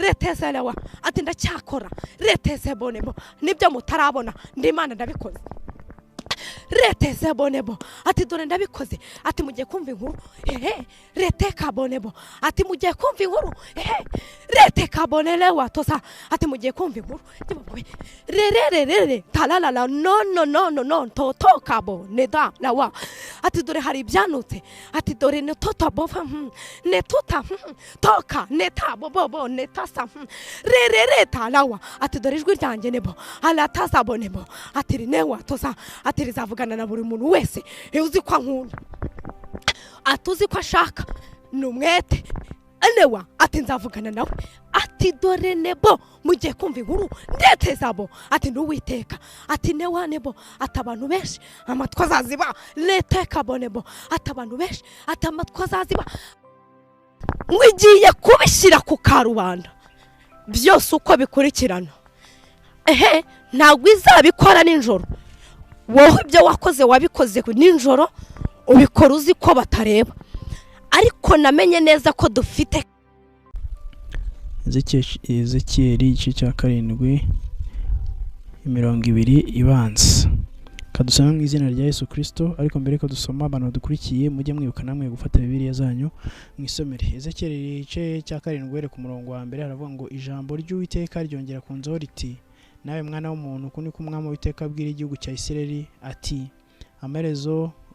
reteselewa ati ndacyakora retesebonebo nibyo mutarabona ndimana ndabikoze reteze bonebo ati dore ndabikoze ati mugiye kumva inkuru reteka bonebo ati mugiye kumva inkuru reteka bonele watosa ati mugiye kumva inkuru rererere talalala no totoka bo neda lawa ati dore hari ibyanutse ati dore ne tota bova ne tuta toka neta bobo netasa rerere talawa ati dore ijwi ryanjye nebo alatasa bonebo ati ne watosa ati rizavugana na buri muntu wese uzi ko nkunda atuzi ko ashaka numwete anewa ati nzavugana nawe ati dore nebo mugiye kumva inkuru ndetezabo ati nduwiteka ati newa nebo atabantu benshi amatwa zaziba leteka bonebo atabantu benshi atamatwa zaziba mwigiye kubishyira ku karubanda byose uko bikurikirana ntabwo izabikora ninjoro wowe ibyo wakoze wabikoze ninjoro ubikora uzi ko batareba ariko namenye neza ko dufite Ezekiyeli igice cya 7 20 ibanza kadusoma mu izina rya Yesu Kristo. Ariko mbere ko dusoma abantu dukurikiye mujye mwibuka namwe gufata Bibiliya zanyu mwisomere. Ezekiyeli igice cya 7 ku murongo wa mbere haravuga ngo ijambo ry'Uwiteka ryongera kunzaho riti nawe mwana w'umuntu uku niko umwami w'Uwiteka abwira igihugu cya Isirayeli ati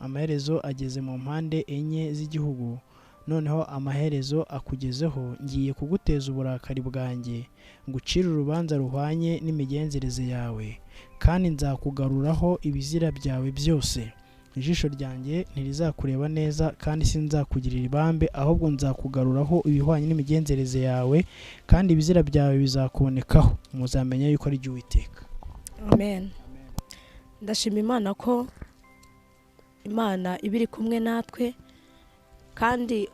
amaherezo ageze mu mpande enye z'igihugu, noneho amaherezo akugezeho, ngiye kuguteza uburakari bwanjye ngucira urubanza ruhwanye n'imigenzereze yawe, kandi nzakugaruraho ibizira byawe byose. Ijisho ryanjye ntirizakureba neza kandi sinzakugirira ibambe, ahubwo nzakugaruraho ibihwanye n'imigenzereze yawe, kandi ibizira byawe bizakubonekaho, muzamenya yuko ari Uwiteka. Amen. Ndashima Imana ko Imana ibiri kumwe natwe, kandi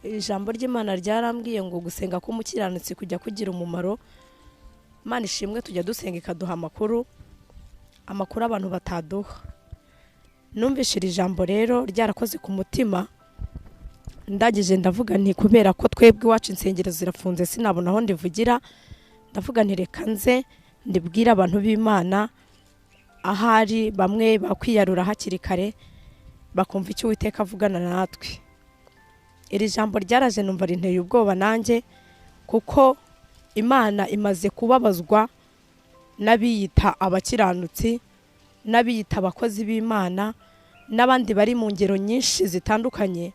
ijambo ry'Imana ryarambwiye ngo gusenga k'umukiranutsi kujya kugira umumaro. Imana ishimwe tujya dusenga ikaduha amakuru abantu bataduha. Numvishira ijambo rero ryarakoze ku mutima, ndagije ndavuga nti kubera ko twebwe iwacu insengero zirafunze sinabona aho ndivugira, ndavuga nti reka nze ndibwira abantu b'Imana ahari bamwe bakwiyarura hakiri kare bakumva icyo Uwiteka avugana natwe. Iri jambo ryaraje numva rinteye ubwoba nanjye, kuko Imana imaze kubabazwa n'abiyita abakiranutsi, n'abiyita abakozi b'Imana, n'abandi bari mu ngero nyinshi zitandukanye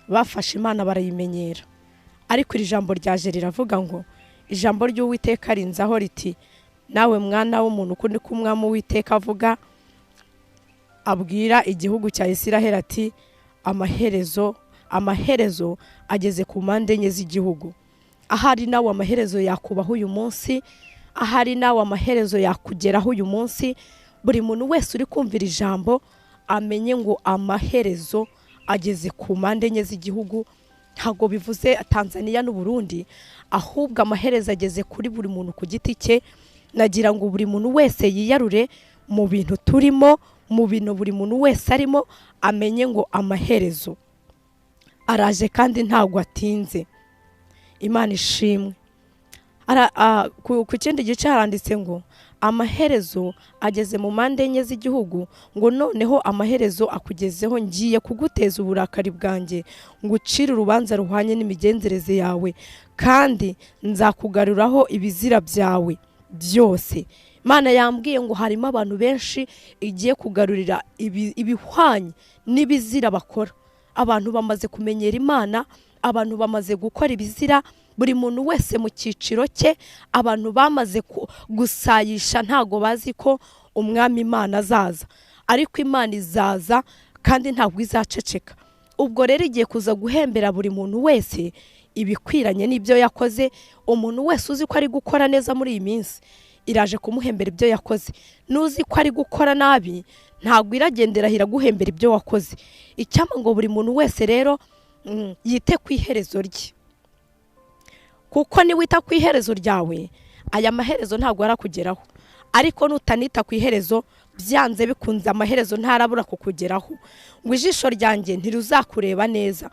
bafashe Imana barayimenyera. Ariko iri jambo ryaje riravuga ngo ijambo ry'Uwiteka rinzaho riti nawe mwana w'umuntu uku niko umwami w'Uwiteka avuga, abwira igihugu cya Isiraheli ati amaherezo ageze ku mpande enye z'igihugu. Ahari nawe amaherezo yakubaho uyu munsi, ahari nawe amaherezo yakugeraho uyu munsi. Buri muntu wese uri kumvira ijambo amenye ngo amaherezo ageze ku mpande enye z'igihugu. Ntago bivuze Tanzania n'u Burundi, ahubwo amaherezo ageze kuri buri muntu ku giti cye. Nagira ngo buri muntu wese yiyarure mu bintu turimo, mu bintu buri muntu wese arimo, amenye ngo amaherezo araje kandi ntago atinze. Imana ishimwe. Ku kindi gice haranditse ngo amaherezo ageze mu mpande enye z'igihugu, ngo noneho amaherezo akugezeho, ngiye kuguteza uburakari bwanjye ngucira urubanza ruhwanye n'imigenzereze yawe, kandi nzakugaruraho ibizira byawe byose. Imana yambwiye ngo harimo abantu benshi igiye kugarurira ibihwanye n'ibizira bakora. Abantu bamaze kumenyera Imana, abantu bamaze gukora ibizira, buri muntu wese mu cyiciro cye. Abantu bamaze gusayisha, ntago bazi ko umwami Imana azaza, ariko Imana izaza kandi ntabwo izaceceka. Ubwo rero igiye kuza guhembera buri muntu wese ibikwiranye n'ibyo yakoze. Umuntu wese uzi ko ari gukora neza muri iyi minsi, iraje kumuhembera ibyo yakoze. Nuzi ko ari gukora nabi, ntabwo iragendera iraguhembera ibyo wakoze. Icyama ngo buri muntu wese rero yite ku iherezo rye, kuko ni wita ku iherezo ryawe aya maherezo ntabwo arakugeraho. Ariko nutanita ku iherezo, byanze bikunze amaherezo ntarabura kukugeraho. Ngo ijisho ryanjye ntiruzakureba neza,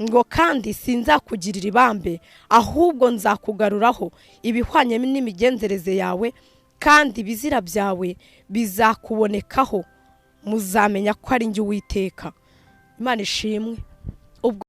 ngo kandi sinzakugirira ibambe ahubwo nzakugaruraho ibihwanye n'imigenzereze yawe kandi ibizira byawe bizakubonekaho muzamenya ko ari njye Uwiteka. Imana ishimwe.